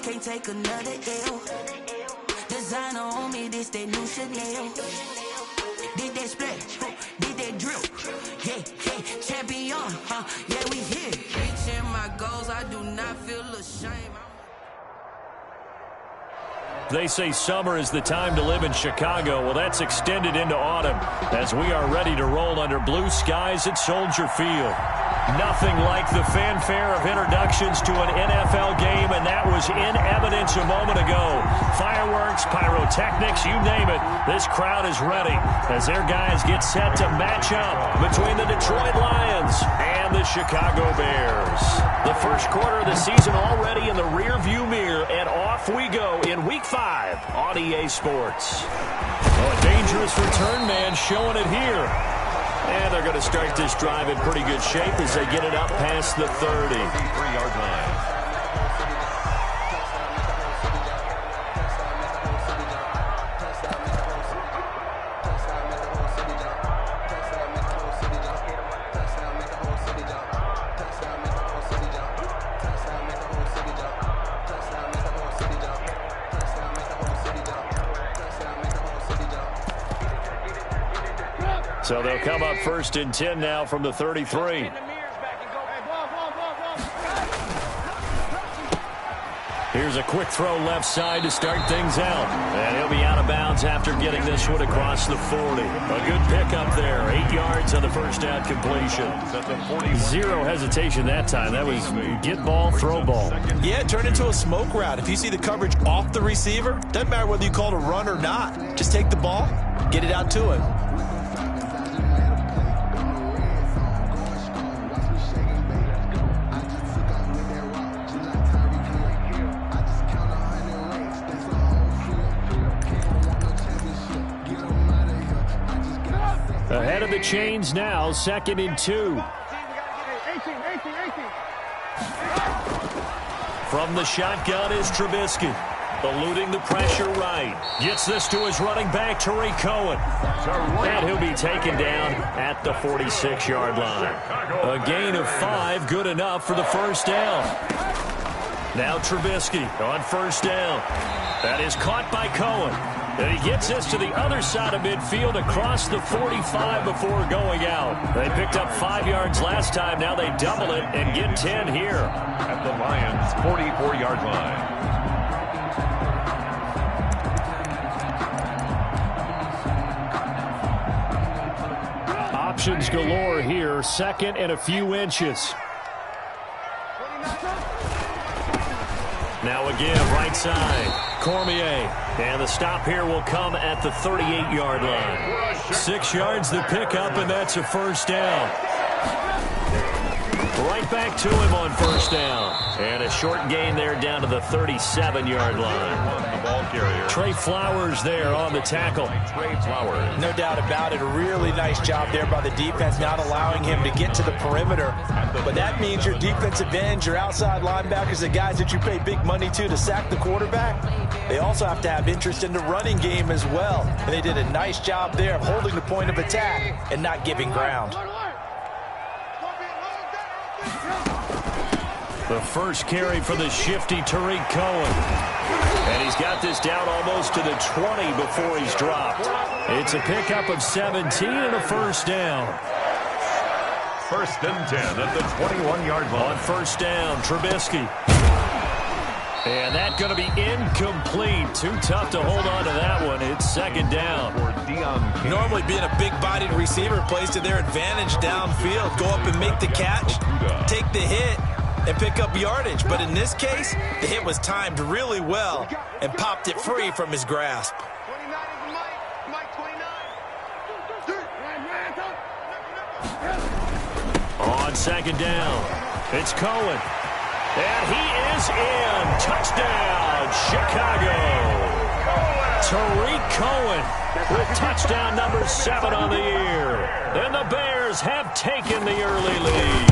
can't take another L. Designer on me, this that new Chanel. Did that split, did that drip. Yeah, champion, yeah, we here. Reaching my goals, I do not feel ashamed. They say summer is the time to live in Chicago. Well, that's extended into autumn as we are ready to roll under blue skies at Soldier Field. Nothing like the fanfare of introductions to an NFL game, and that was in evidence a moment ago. Fireworks, pyrotechnics, you name it. This crowd is ready as their guys get set to match up between the Detroit Lions and the Chicago Bears. The first quarter of the season already in the rearview mirror, and off we go in Week 5 on EA Sports. Oh, a dangerous return man showing it here. And they're going to start this drive in pretty good shape as they get it up past the 33-yard line. So they'll come up 1st and 10 now from the 33. Here's a quick throw left side to start things out. And he'll be out of bounds after getting this one across the 40. A good pickup there. 8 yards on the first down completion. Zero hesitation that time. That was get ball, throw ball. Yeah, it turned into a smoke route. If you see the coverage off the receiver, doesn't matter whether you call it a run or not. Just take the ball, get it out to him. Ahead of the chains now, 2nd and 2. From the shotgun is Trubisky. Eluding the pressure right. Gets this to his running back, Tariq Cohen. And he'll be taken down at the 46-yard line. A gain of 5, good enough for the first down. Now Trubisky on first down. That is caught by Cohen. And he gets this to the other side of midfield across the 45 before going out. They picked up 5 yards last time. Now they double it and get 10 here. At the Lions' 44-yard line. Options galore here. 2nd and a few inches. Now again, right side. Cormier. And the stop here will come at the 38-yard line. 6 yards the pickup, and that's a first down. Right back to him on first down. And a short gain there down to the 37-yard line. The ball carrier. Trey Flowers there on the tackle. Trey Flowers. No doubt about it. A really nice job there by the defense, not allowing him to get to the perimeter. But that means your defensive ends, your outside linebackers, the guys that you pay big money to sack the quarterback, they also have to have interest in the running game as well. And they did a nice job there of holding the point of attack and not giving ground. The first carry for the shifty Tariq Cohen. And he's got this down almost to the 20 before he's dropped. It's a pickup of 17 and a first down. 1st and 10 at the 21-yard line. On first down, Trubisky. And that's going to be incomplete. Too tough to hold on to that one. It's 2nd down. Normally being a big-bodied receiver plays to their advantage downfield. Go up and make the catch, take the hit, and pick up yardage. But in this case, the hit was timed really well and popped it free from his grasp. On 2nd down, it's Cohen. And he is in. Touchdown, Chicago. Tariq Cohen with touchdown number 7 on the year. And the Bears have taken the early lead.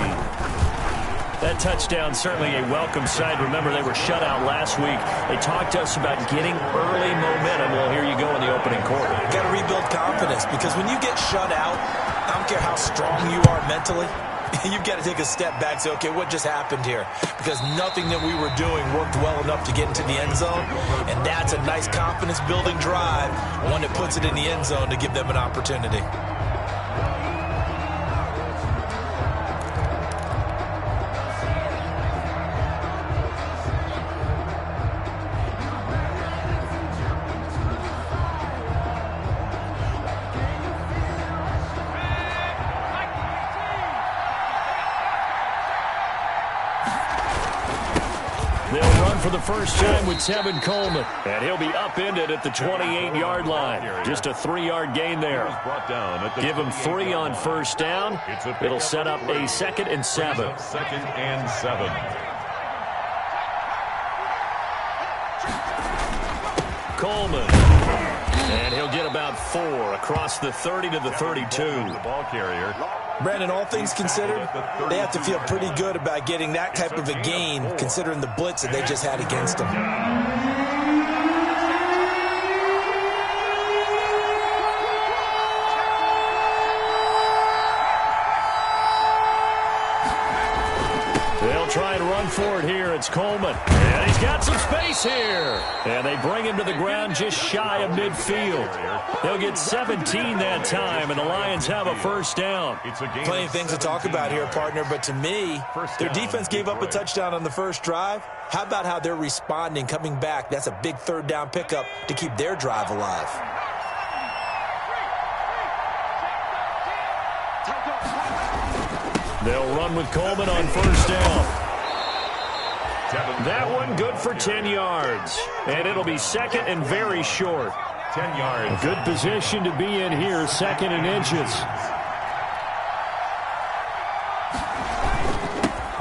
That touchdown certainly a welcome sight. Remember, they were shut out last week. They talked to us about getting early momentum. Well, here you go in the opening quarter. You got to rebuild confidence because when you get shut out, I don't care how strong you are mentally, You've got to take a step back and say, okay, what just happened here? Because nothing that we were doing worked well enough to get into the end zone, and that's a nice confidence-building drive, one that puts it in the end zone to give them an opportunity. They'll run for the first time with Tevin Coleman. And he'll be upended at the 28-yard line. Just a 3-yard gain there. Give him 3 on first down. It'll set up a 2nd and 7. 2nd and 7. Coleman. And he'll get about 4 across the 30 to the 32. The ball carrier. Brandon, all things considered, they have to feel pretty good about getting that type of a gain, considering the blitz that they just had against them. They'll try and run for it here. It's Coleman. And he's got some space here. And they bring him to the ground just shy of midfield. They'll get 17 that time, and the Lions have a first down. Plenty of things to talk about here, partner, but to me, their defense gave up a touchdown on the first drive. How about how they're responding, coming back? That's a big third down pickup to keep their drive alive. They'll run with Coleman on first down. That one good for 10 yards. And it'll be 2nd and very short. 10 yards. Good position to be in here, 2nd and inches.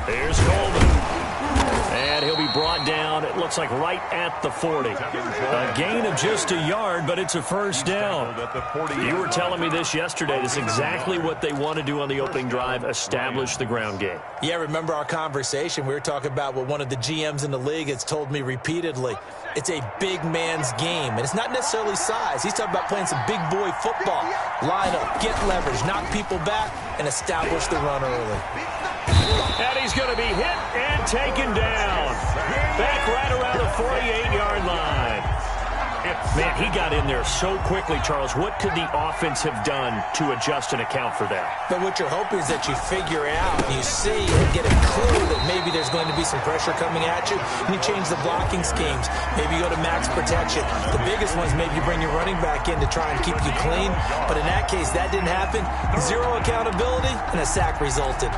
Here's Coleman. And he'll be brought down, it looks like right at the 40. A gain of just a yard, but it's a first down. You were telling me this yesterday. This is exactly what they want to do on the opening drive, establish the ground game. Yeah, remember our conversation? We were talking about what one of the GMs in the league has told me repeatedly. It's a big man's game, and it's not necessarily size. He's talking about playing some big boy football. Line up, get leverage, knock people back, and establish the run early. And he's going to be hit and taken down. Back right around the 48-yard line. Man, he got in there so quickly, Charles. What could the offense have done to adjust and account for that? But what you're hoping is that you figure out, you see, and get a clue that maybe there's going to be some pressure coming at you, and you change the blocking schemes. Maybe you go to max protection. The biggest one is maybe you bring your running back in to try and keep you clean. But in that case, that didn't happen. 0 accountability, and a sack resulted.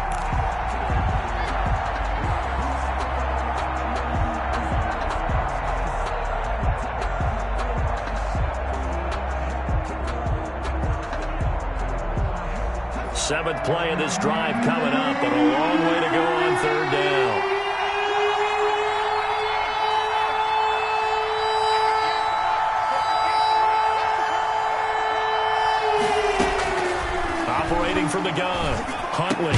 Seventh play of this drive coming up, but a long way to go on third down. Operating from the gun, Huntley.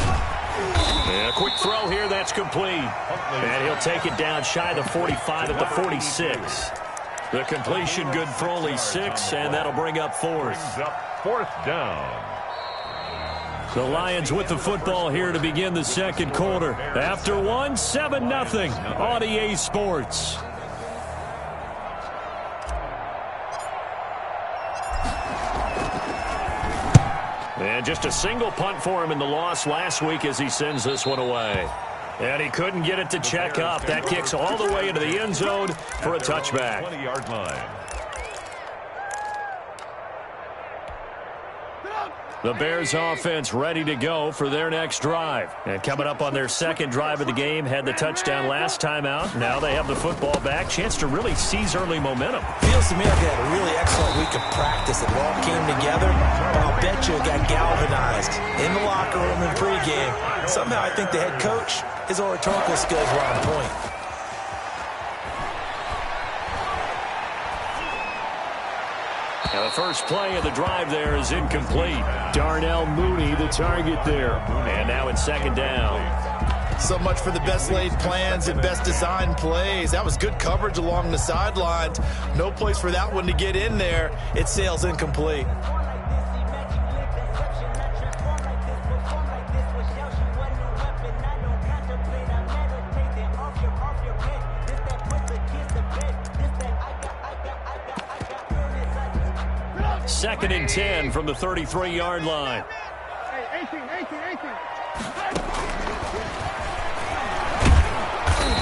And a quick throw here, that's complete. And he'll take it down shy of the 45 at the 46. The completion good for only 6, and that'll bring up 4th. 4th down. The Lions with the football here to begin the second quarter. After 1, 7-0 on EA Sports. And just a single punt for him in the loss last week as he sends this one away. And he couldn't get it to check up. That kicks all the way into the end zone for a touchback. 20-yard line. The Bears offense ready to go for their next drive. And coming up on their second drive of the game, had the touchdown last time out. Now they have the football back. Chance to really seize early momentum. Feels to me like they had a really excellent week of practice. It all came together, but I'll bet you it got galvanized in the locker room in pregame. Somehow I think the head coach, his oratorical skills were on point. Now the first play of the drive there is incomplete. Darnell Mooney, the target there. And now it's second down. So much for the best laid plans and best designed plays. That was good coverage along the sidelines. No place for that one to get in there. It sails incomplete. 2nd and 10 from the 33-yard line. Hey, 18.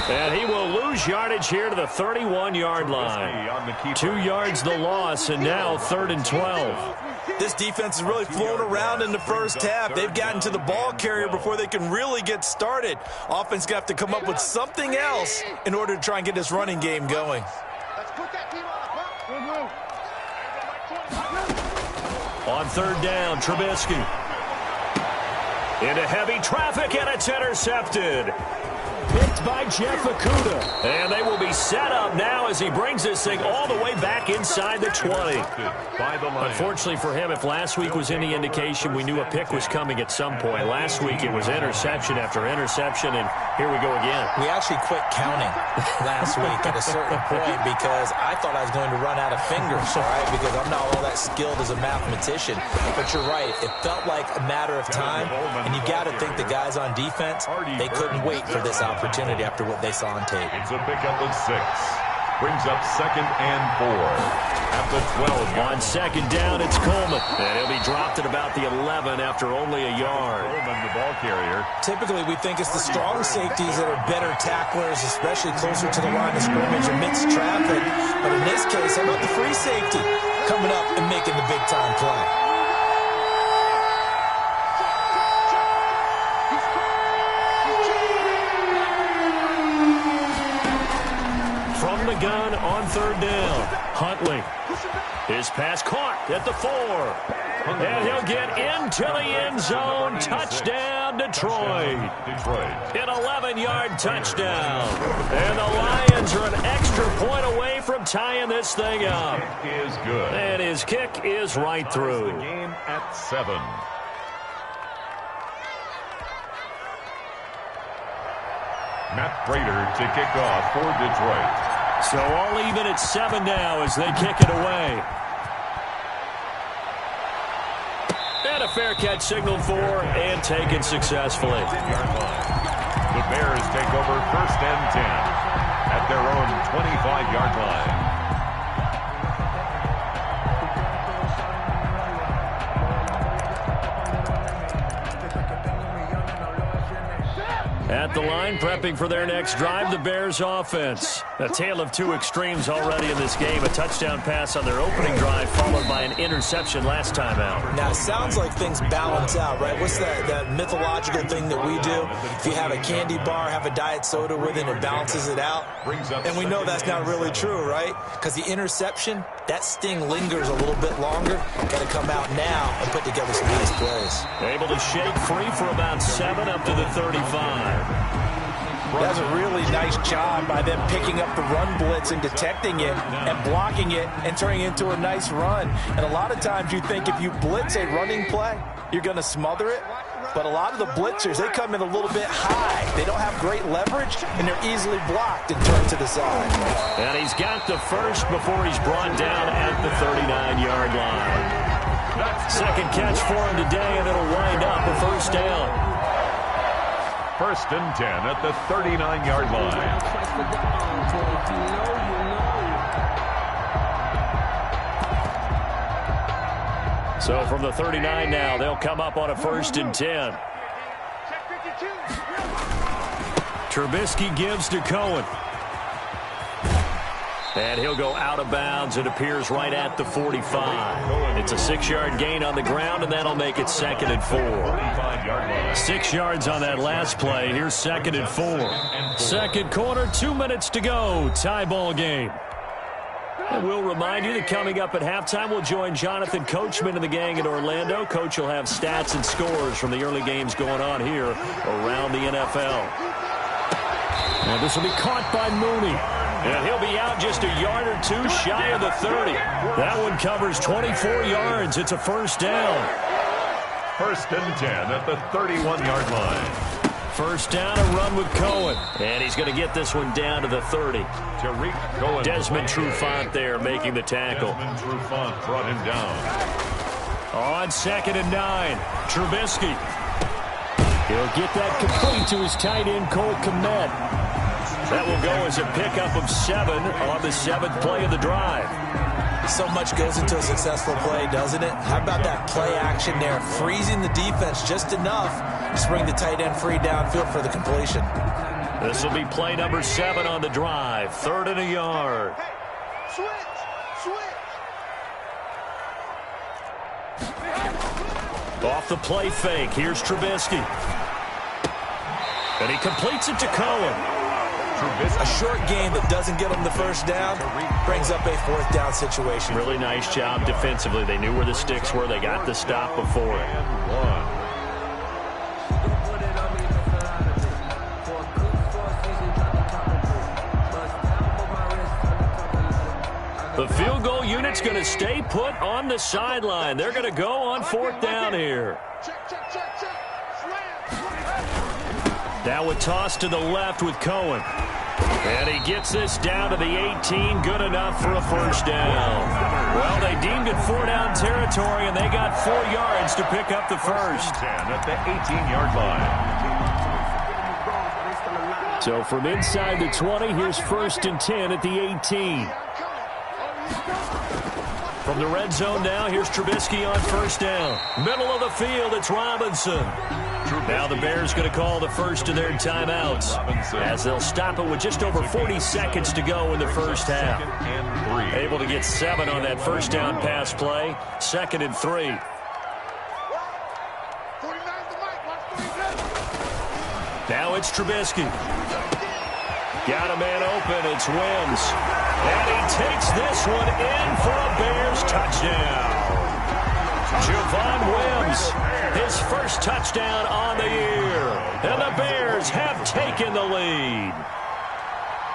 And he will lose yardage here to the 31-yard line. 2 yards the loss, and now 3rd and 12. This defense is really flown around in the first half. They've gotten to the ball carrier before they can really get started. Offense got to come up with something else in order to try and get this running game going. On 3rd down, Trubisky. Into heavy traffic, and it's intercepted. Picked by Jeff Okudah. And they will be set up now as he brings this thing all the way back inside the 20. Unfortunately for him, if last week was any indication, we knew a pick was coming at some point. Last week it was interception after interception, and here we go again. We actually quit counting last week at a certain point because I thought I was going to run out of fingers, all right, because I'm not all that skilled as a mathematician. But you're right. It felt like a matter of time, and you got to think the guys on defense, they couldn't wait for this opportunity after what they saw on tape. It's a pickup of 6. Brings up 2nd and 4 at the 12. On 2nd down, it's Coleman. And he'll be dropped at about the 11 after only a yard. Coleman, the ball carrier. Typically, we think it's the strong safeties that are better tacklers, especially closer to the line of scrimmage amidst traffic. But in this case, how about the free safety coming up and making the big-time play? Gun on 3rd down. Huntley. His pass caught at the 4. And he'll get into the end zone. Touchdown, Detroit. An 11-yard touchdown. And the Lions are an extra point away from tying this thing up. Kick is good. And his kick is right through. The game at 7. Matt Prater to kick off for Detroit. So all even at 7 now as they kick it away. And a fair catch signaled for and taken successfully. The Bears take over 1st and 10 at their own 25-yard line. At the line, prepping for their next drive, the Bears offense. A tale of 2 extremes already in this game. A touchdown pass on their opening drive, followed by an interception last time out. Now, it sounds like things balance out, right? What's that mythological thing that we do? If you have a candy bar, have a diet soda with it, it balances it out. And we know that's not really true, right? Because the interception, that sting lingers a little bit longer. Got to come out now and put together some nice plays. Able to shake free for about 7 up to the 35. That's a really nice job by them picking up the run blitz and detecting it and blocking it and turning it into a nice run. And a lot of times you think if you blitz a running play, you're going to smother it. But a lot of the blitzers, they come in a little bit high. They don't have great leverage, and they're easily blocked and turned to the side. And he's got the first before he's brought down at the 39-yard line. Second catch for him today, and it'll wind up a 1st down. 1st and 10 at the 39-yard line. So from the 39 now, they'll come up on a 1st and 10. Trubisky gives to Cohen. And he'll go out of bounds. It appears right at the 45. It's a 6-yard gain on the ground, and that'll make it 2nd and 4. 6 yards on that last play. Here's 2nd and 4. Second quarter, 2 minutes to go. Tie ball game. And we'll remind you that coming up at halftime, we'll join Jonathan Coachman and the gang in Orlando. Coach will have stats and scores from the early games going on here around the NFL. And this will be caught by Mooney. And he'll be out just a yard or 2 shy of the 30. That one covers 24 yards. It's a 1st down. 1st and 10 at the 31-yard line. 1st down, a run with Cohen. And he's going to get this one down to the 30. Tariq Cohen. Desmond Trufant there making the tackle. Desmond Trufant brought him down. On 2nd and 9, Trubisky. He'll get that complete to his tight end, Cole Kmet. That will go as a pickup of 7 on the 7th play of the drive. So much goes into a successful play, doesn't it? How about that play action there, freezing the defense just enough to bring the tight end free downfield for the completion. This will be play number 7 on the drive. 3rd and a yard. Off the play fake. Here's Trubisky. And he completes it to Cohen. A short game that doesn't get him the first down brings up a 4th down situation. Really nice job defensively. They knew where the sticks were. They got the stop before it. The field goal unit's going to stay put on the sideline. They're going to go on 4th down here. Now a toss to the left with Cohen. And he gets this down to the 18. Good enough for a first down. Well, they deemed it 4-down territory, and they got 4 yards to pick up the first. 10 at the 18-yard line. So from inside the 20, here's 1st and 10 at the 18. From the red zone now, here's Trubisky on 1st down. Middle of the field, it's Robinson. Now the Bears going to call the first of their timeouts as they'll stop it with just over 40 seconds to go in the first half. Able to get 7 on that first down pass play. 2nd and 3. Now it's Trubisky. Got a man open. It's Wims. And he takes this one in for a Bears touchdown. Javon Wims, his first touchdown on the year. And the Bears have taken the lead.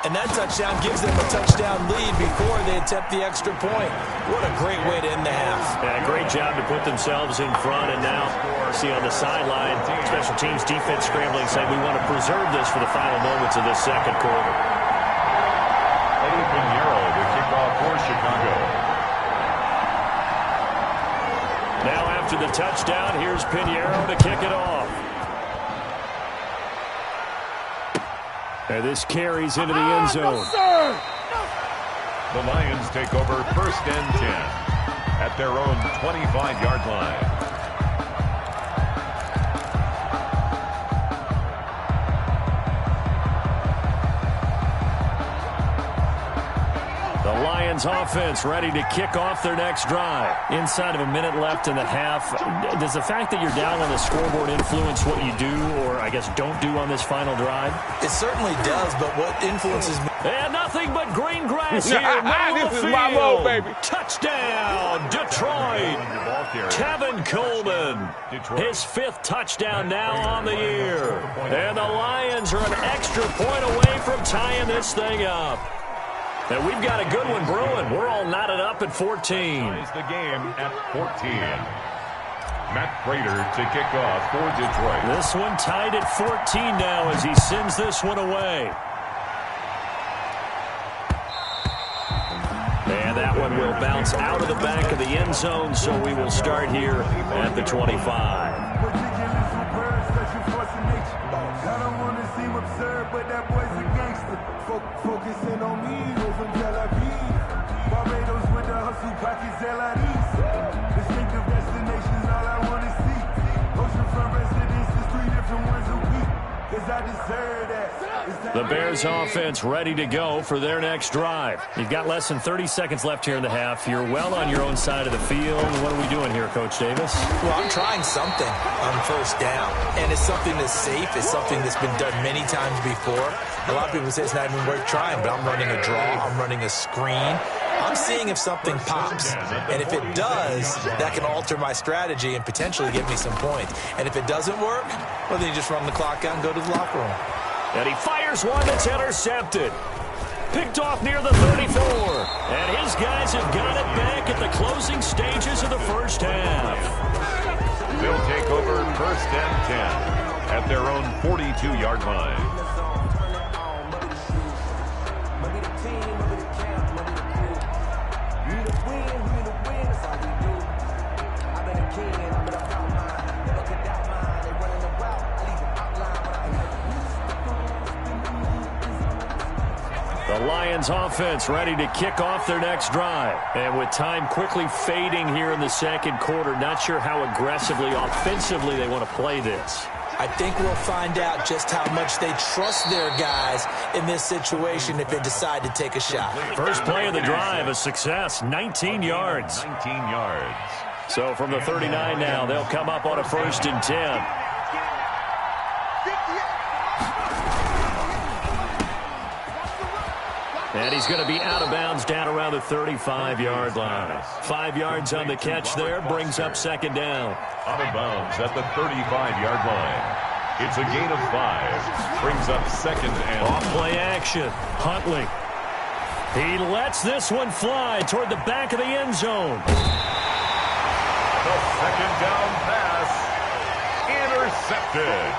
And that touchdown gives them a touchdown lead before they attempt the extra point. What a great way to end the half. Yeah, great job to put themselves in front. And now, see on the sideline, special teams defense scrambling, saying we want to preserve this for the final moments of this second quarter. Eddie Pinheiro to kick off for Chicago. Now after the touchdown, here's Pinheiro to kick it off. And this carries into the end zone. The Lions take over 1st and 10 at their own 25-yard line. Lions offense ready to kick off their next drive. Inside of a minute left in the half, does the fact that you're down on the scoreboard influence what you do, or I guess don't do on this final drive? It certainly does, but what influences me... And nothing but green grass here. This is my mode, baby. Touchdown, Detroit. Tevin Coleman, his 5th touchdown now on the year. And the Lions are an extra point away from tying this thing up. And we've got a good one brewing. We're all knotted up at 14. Ties the game at 14. Matt Prater to kick off for Detroit. This one tied at 14 now as he sends this one away. And that one will bounce out of the back of the end zone, so we will start here at the 25. I don't want to seem absurd, but that boy's a gangster. Focusing on me, from Tel Aviv. Barbados with the hustle pockets, LIDs. Distinctive destinations, all I want to see. Oceanfront residences, 3 different ones a week. Cause I deserve that. The Bears offense ready to go for their next drive. You've got less than 30 seconds left here in the half. You're well on your own side of the field. What are we doing here, Coach Davis? Well, I'm trying something on 1st down. And it's something that's safe. It's something that's been done many times before. A lot of people say it's not even worth trying, but I'm running a draw. I'm running a screen. I'm seeing if something pops. And if it does, that can alter my strategy and potentially get me some points. And if it doesn't work, well, then you just run the clock out and go to the locker room. And he fires one that's intercepted. Picked off near the 34. And his guys have got it back at the closing stages of the first half. They'll take over 1st and 10 at their own 42-yard line. Lions offense ready to kick off their next drive. And with time quickly fading here in the second quarter, not sure how aggressively, offensively they want to play this. I think we'll find out just how much they trust their guys in this situation if they decide to take a shot. First play of the drive, a success, 19 yards. 19 yards. So from the 39 now, they'll come up on a 1st and 10. And he's going to be out of bounds down around the 35-yard line. 5 yards on the catch there, brings up 2nd down. Out of bounds at the 35-yard line. It's a gain of 5. Brings up 2nd and... Off play action. Huntley. He lets this one fly toward the back of the end zone. The 2nd down pass. Intercepted.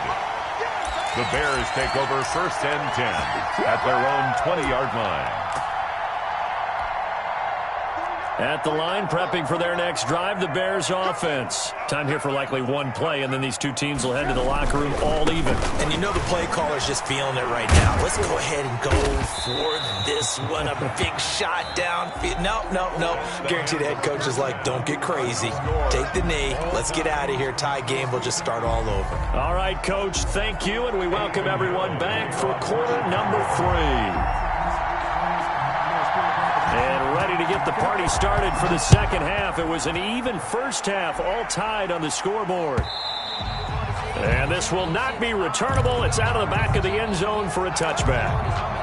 The Bears take over 1st and 10 at their own 20-yard line. At the line, prepping for their next drive, the Bears offense. Time here for likely one play, and then these two teams will head to the locker room all even. And you know the play caller's just feeling it right now. Let's go ahead and go for this one. A big shot down. No. Guaranteed the head coach is like, don't get crazy. Take the knee. Let's get out of here. Tie game. We'll just start all over. All right, Coach, thank you, and we welcome everyone back for quarter number 3. And ready to get the party started for the second half. It was an even first half, all tied on the scoreboard. And this will not be returnable. It's out of the back of the end zone for a touchback.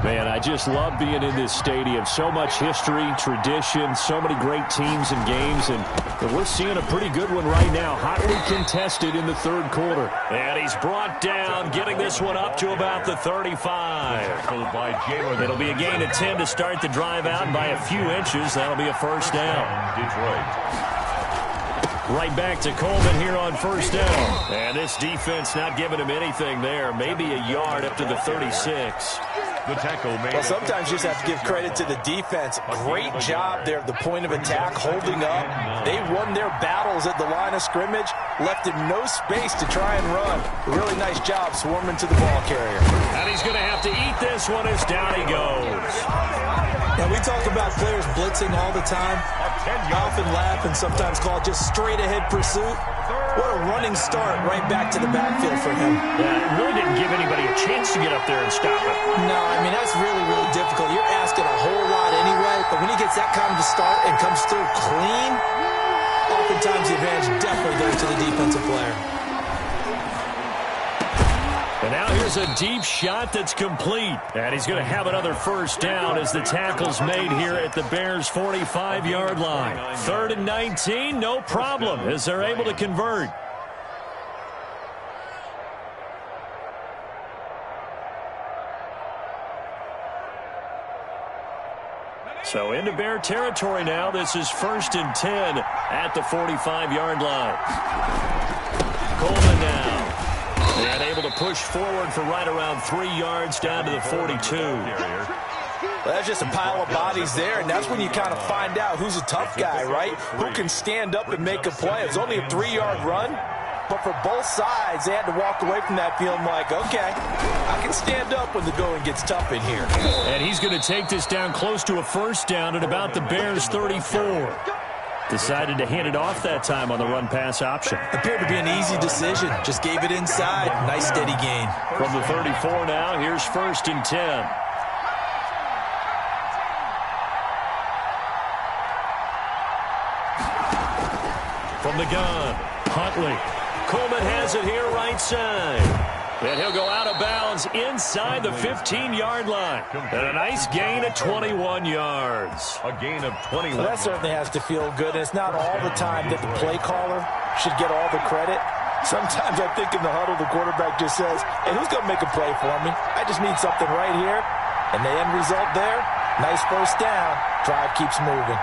Man, I just love being in this stadium. So much history, tradition, so many great teams and games, and we're seeing a pretty good one right now. Hotly contested in the third quarter. And he's brought down, getting this one up to about the 35. It'll be a gain of 10 to start the drive out, and by a few inches, that'll be a 1st down. Detroit. Right back to Coleman here on 1st down. And this defense not giving him anything there. Maybe a yard up to the 36. The tackle made. Well, sometimes you just have to give credit to the defense. Great job there at the point of attack, holding up. They won their battles at the line of scrimmage, left him no space to try and run. Really nice job swarming to the ball carrier. And he's going to have to eat this one as down he goes. Now, we talk about players blitzing all the time. I often laugh and sometimes call it just straight-ahead pursuit. What a running start right back to the backfield for him. Yeah, it really didn't give anybody a chance to get up there and stop it. No, I mean, that's really, really difficult. You're asking a whole lot anyway, but when he gets that kind of a start and comes through clean, oftentimes the advantage definitely goes to the defensive player. And now here's a deep shot that's complete. And he's going to have another 1st down as the tackle's made here at the Bears' 45-yard line. 3rd and 19, no problem, as they're able to convert. So into Bear territory now. This is 1st and 10 at the 45-yard line. Coleman now. And able to push forward for right around 3 yards down to the 42. Well, that's just a pile of bodies there, and that's when you kind of find out who's a tough guy, right? Who can stand up and make a play. It's only a 3-yard run, but for both sides, they had to walk away from that feeling like, okay, I can stand up when the going gets tough in here. And he's going to take this down close to a 1st down at about the Bears' 34. Decided to hand it off that time on the run-pass option. Appeared to be an easy decision. Just gave it inside. Nice steady gain. From the 34 now, here's 1st and 10. From the gun, Huntley. Coleman has it here right side. And he'll go out of bounds inside the 15-yard line. And a nice gain of 21 yards. A gain of 21. Well, that certainly has to feel good. And it's not all the time that the play caller should get all the credit. Sometimes I think in the huddle, the quarterback just says, hey, who's going to make a play for me? I just need something right here. And the end result there, nice 1st down. Drive keeps moving.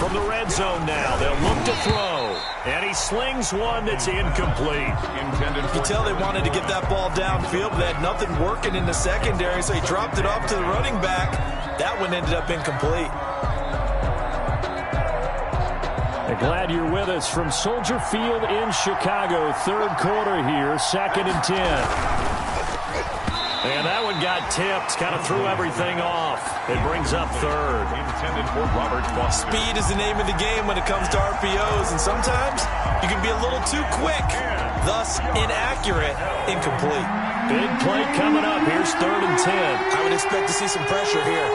From the red zone now, they'll look to throw. And he slings one that's incomplete. You can tell they wanted to get that ball downfield, but they had nothing working in the secondary, so he dropped it off to the running back. That one ended up incomplete. Glad you're with us from Soldier Field in Chicago. Third quarter here, 2nd and 10. And that one got tipped, kind of threw everything off. It brings up third. Intended for Robert Foster. Speed is the name of the game when it comes to RPOs, and sometimes you can be a little too quick, thus inaccurate, incomplete. Big play coming up. Here's 3rd and 10. I would expect to see some pressure here.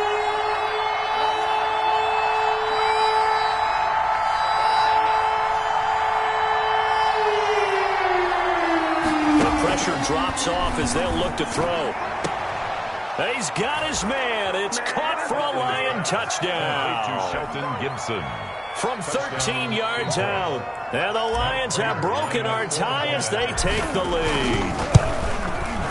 Pressure drops off as they'll look to throw. He's got his man. It's caught for a Lion touchdown. To Shelton Gibson. From 13 yards out. And the Lions have broken our tie as they take the lead.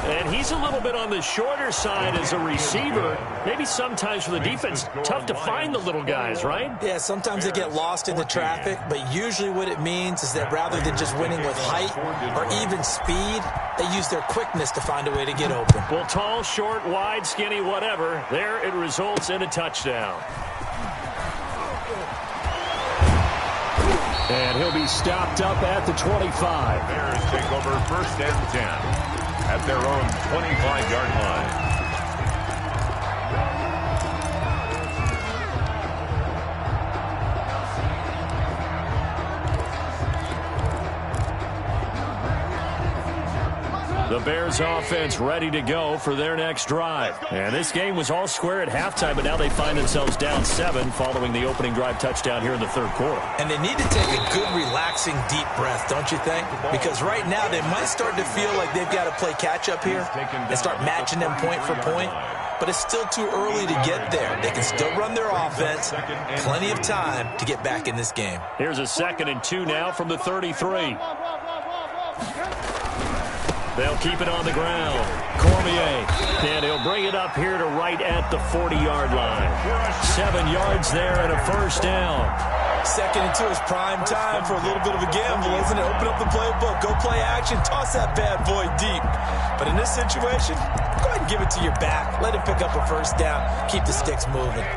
And he's a little bit on the shorter side as a receiver. Maybe sometimes for the defense, tough to find the little guys, right? Yeah, sometimes they get lost in the traffic, but usually what it means is that rather than just winning with height or even speed, they use their quickness to find a way to get open. Well, tall, short, wide, skinny, whatever, there it results in a touchdown. And he'll be stopped up at the 25. Bears take over 1st and 10. At their own 25-yard line. The Bears offense ready to go for their next drive. And this game was all square at halftime, but now they find themselves down 7 following the opening drive touchdown here in the 3rd quarter. And they need to take a good, relaxing, deep breath, don't you think? Because right now they might start to feel like they've got to play catch-up here and start matching them point for point. But it's still too early to get there. They can still run their offense. Plenty of time to get back in this game. Here's a 2nd and 2 now from the 33. They'll keep it on the ground. Cormier. And he'll bring it up here to right at the 40-yard line. 7 yards there and a 1st down. 2nd and 2 is prime time for a little bit of a gamble, isn't it? Open up the playbook. Go play action. Toss that bad boy deep. But in this situation, go ahead and give it to your back. Let him pick up a 1st down. Keep the sticks moving.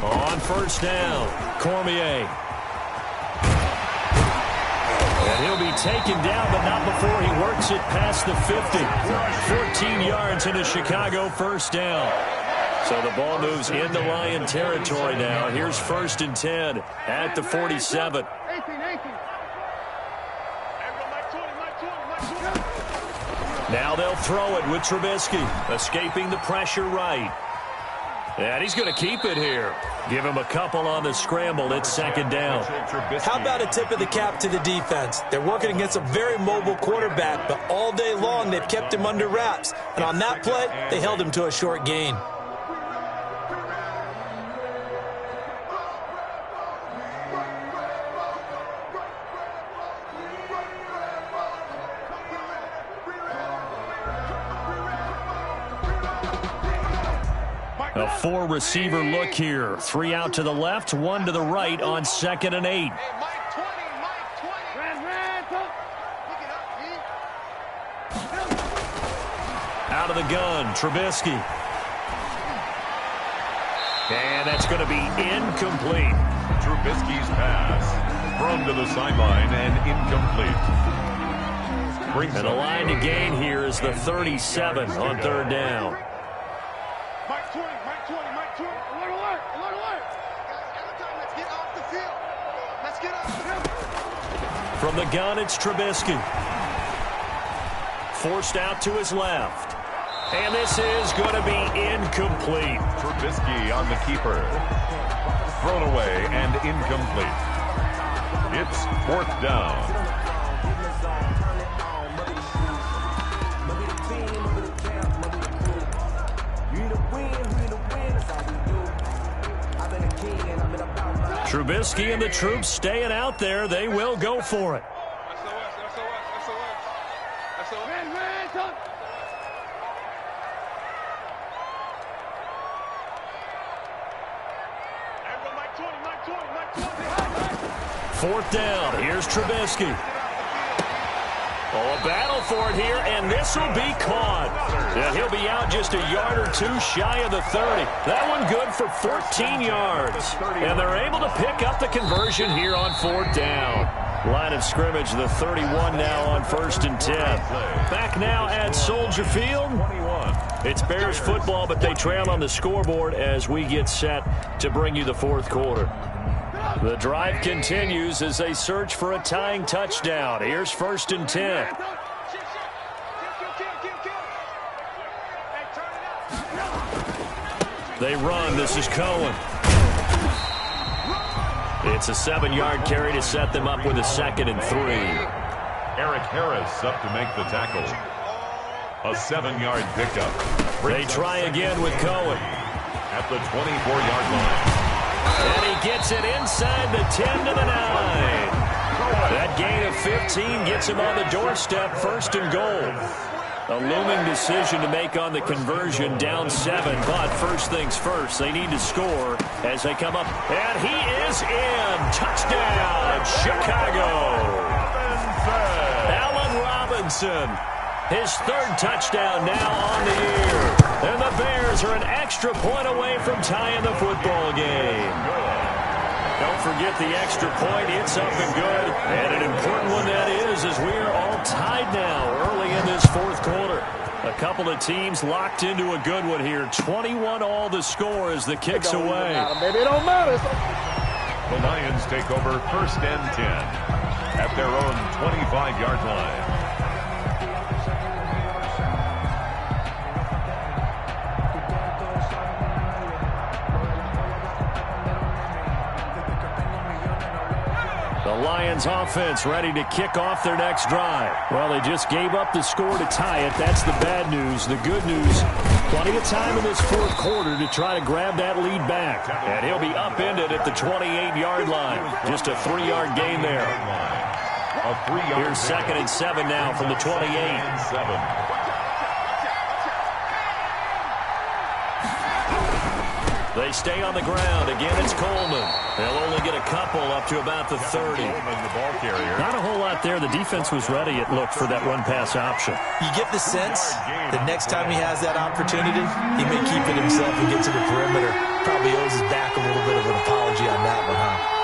On 1st down, Cormier. And he'll be taken down, but not before he works it past the 50. 14 yards into Chicago 1st down. So the ball moves into Lion territory now. Here's 1st and 10 at the 47. Now they'll throw it with Trubisky, escaping the pressure right. And he's going to keep it here. Give him a couple on the scramble. It's 2nd down. How about a tip of the cap to the defense? They're working against a very mobile quarterback, but all day long they've kept him under wraps. And on that play, they held him to a short gain. A 4-receiver look here. 3 out to the left, 1 to the right on 2nd and 8. Out of the gun, Trubisky. And that's going to be incomplete. Trubisky's pass thrown to the sideline and incomplete. And the line to gain here is the 37 on 3rd down. From the gun, it's Trubisky. Forced out to his left. And this is going to be incomplete. Trubisky on the keeper. Thrown away and incomplete. It's 4th down. Trubisky and the troops staying out there. They will go for it. Fourth down. Here's Trubisky. Oh, a battle for it here, and this will be caught. Yeah, he'll be out just a yard or two shy of the 30. That one good for 14 yards. And they're able to pick up the conversion here on 4th down. Line of scrimmage, the 31 now on 1st and 10. Back now at Soldier Field. It's Bears football, but they trail on the scoreboard as we get set to bring you the 4th quarter. The drive continues as they search for a tying touchdown. Here's 1st and 10. They run. This is Cohen. It's a 7-yard carry to set them up with a 2nd and 3. Eric Harris up to make the tackle. A 7-yard pickup. They try again with Cohen. At the 24-yard line. And he gets it inside the 10 to the 9. That gain of 15 gets him on the doorstep, 1st and goal. A looming decision to make on the conversion, down 7. But first things first, they need to score as they come up. And he is in. Touchdown, Chicago. Allen Robinson. His 3rd touchdown now on the year. And the Bears are an extra point away from tying the football game. Don't forget the extra point. It's up and good. And an important one that is, as we are all tied now early in this 4th quarter. A couple of teams locked into a good one here. 21 all the score as the kick's away. It don't matter. The Lions take over 1st and 10 at their own 25-yard line. The Lions offense ready to kick off their next drive. Well, they just gave up the score to tie it. That's the bad news. The good news, plenty of time in this 4th quarter to try to grab that lead back. And he'll be upended at the 28-yard line. Just a 3-yard gain there. Here's 2nd and 7 now from the 28. They stay on the ground. Again, it's Coleman. They'll only get a couple up to about the 30. Not a whole lot there. The defense was ready, it looked, for that run-pass option. You get the sense that next time he has that opportunity, he may keep it himself and get to the perimeter. Probably owes his back a little bit of an apology on that one, huh?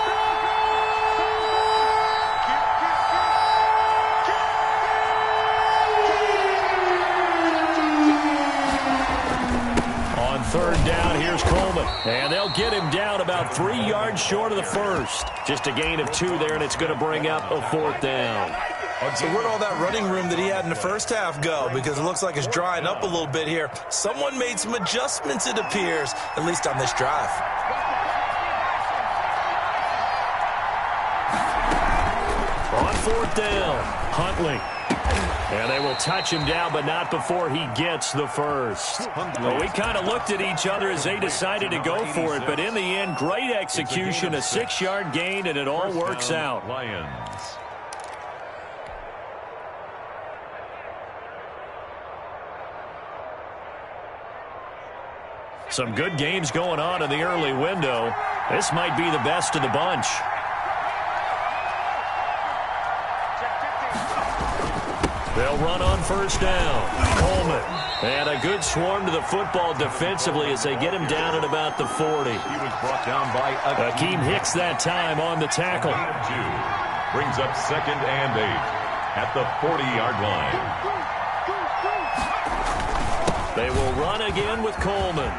On 3rd down, here's Coleman. And they'll get him down about 3 yards short of the 1st. Just a gain of 2 there, and it's going to bring up a 4th down. So where'd all that running room that he had in the first half go? Because it looks like it's drying up a little bit here. Someone made some adjustments, it appears, at least on this drive. On 4th down, Huntley. And they will touch him down, but not before he gets the 1st. Well, we kind of looked at each other as they decided to go for it, but in the end, great execution, a 6-yard gain, and it all works out. Lions. Some good games going on in the early window. This might be the best of the bunch. They'll run on 1st down. Coleman. And a good swarm to the football defensively as they get him down at about the 40. He was brought down by Akeem Hicks that time on the tackle. Brings up 2nd and 8 at the 40-yard line. They will run again with Coleman.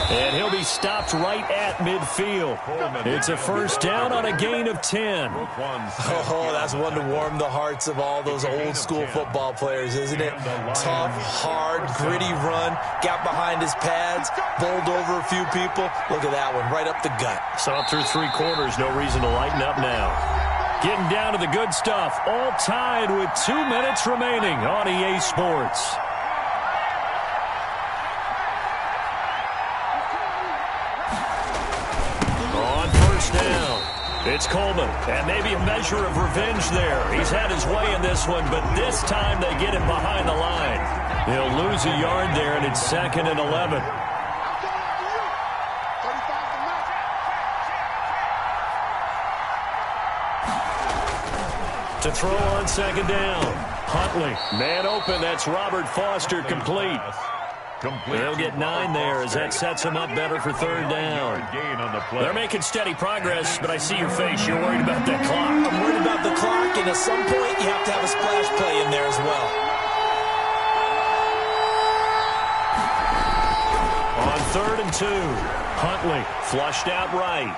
And he'll be stopped right at midfield. It's a 1st down on a gain of 10. Oh, that's one to warm the hearts of all those old school football players, isn't it? Tough, hard, gritty run. Got behind his pads, bowled over a few people. Look at that one, right up the gut. Saw through 3 quarters, no reason to lighten up now. Getting down to the good stuff, all tied with 2 minutes remaining on EA Sports. Down. It's Coleman, and maybe a measure of revenge there. He's had his way in this one, but this time they get him behind the line. He'll lose a yard there, and it's 2nd and 11. To throw on second down. Huntley, man open. That's Robert Foster, complete. They'll get 9 there as that sets them up better for third down. They're making steady progress, but I see your face. You're worried about that clock. I'm worried about the clock, and at some point you have to have a splash play in there as well. On 3rd and 2, Huntley flushed out right.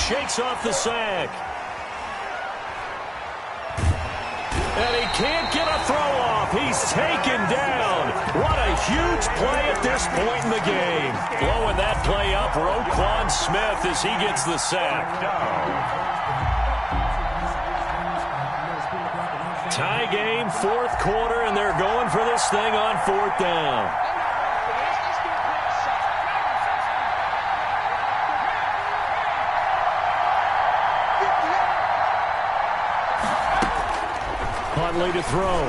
Shakes off the sack. And he can't get a throw off. He's taken down. What a huge play at this point in the game. Blowing that play up, Roquan Smith as he gets the sack. Tie game, 4th quarter, and they're going for this thing on 4th down. Huntley to throw.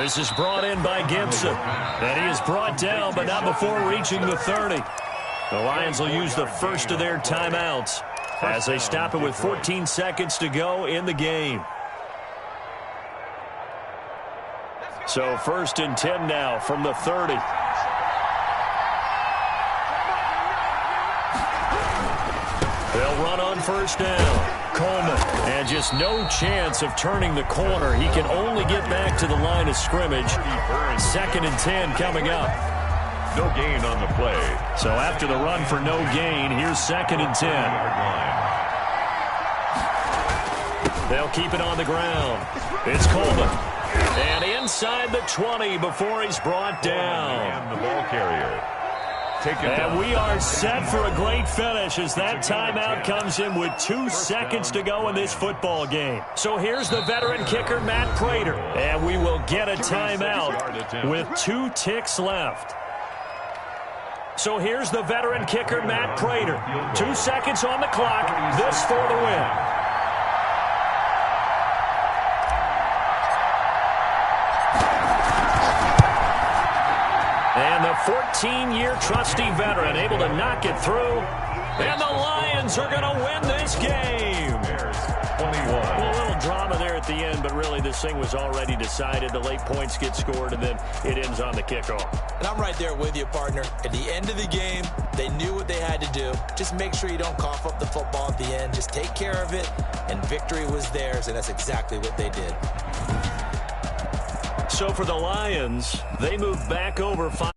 This is brought in by Gibson. And he is brought down, but not before reaching the 30. The Lions will use the first of their timeouts as they stop it with 14 seconds to go in the game. So 1st and 10 now from the 30. They'll run on 1st down. Coleman, and just no chance of turning the corner. He can only get back to the line of scrimmage. 2nd and 10 coming up. No gain on the play. So after the run for no gain, here's 2nd and 10. They'll keep it on the ground. It's Coleman. And inside the 20 before he's brought down. And the ball carrier. And we are set for a great finish as that timeout comes in with 2 seconds to go in this football game. So here's the veteran kicker, Matt Prater. And we will get a timeout with 2 ticks left. So here's the veteran kicker, Matt Prater. 2 seconds on the clock. This for the win. And the 14-year trusty veteran able to knock it through. And the Lions are going to win this game. 21. Well, a little drama there at the end, but really this thing was already decided. The late points get scored, and then it ends on the kickoff. And I'm right there with you, partner. At the end of the game, they knew what they had to do. Just make sure you don't cough up the football at the end. Just take care of it, and victory was theirs, and that's exactly what they did. So for the Lions, they move back over 5.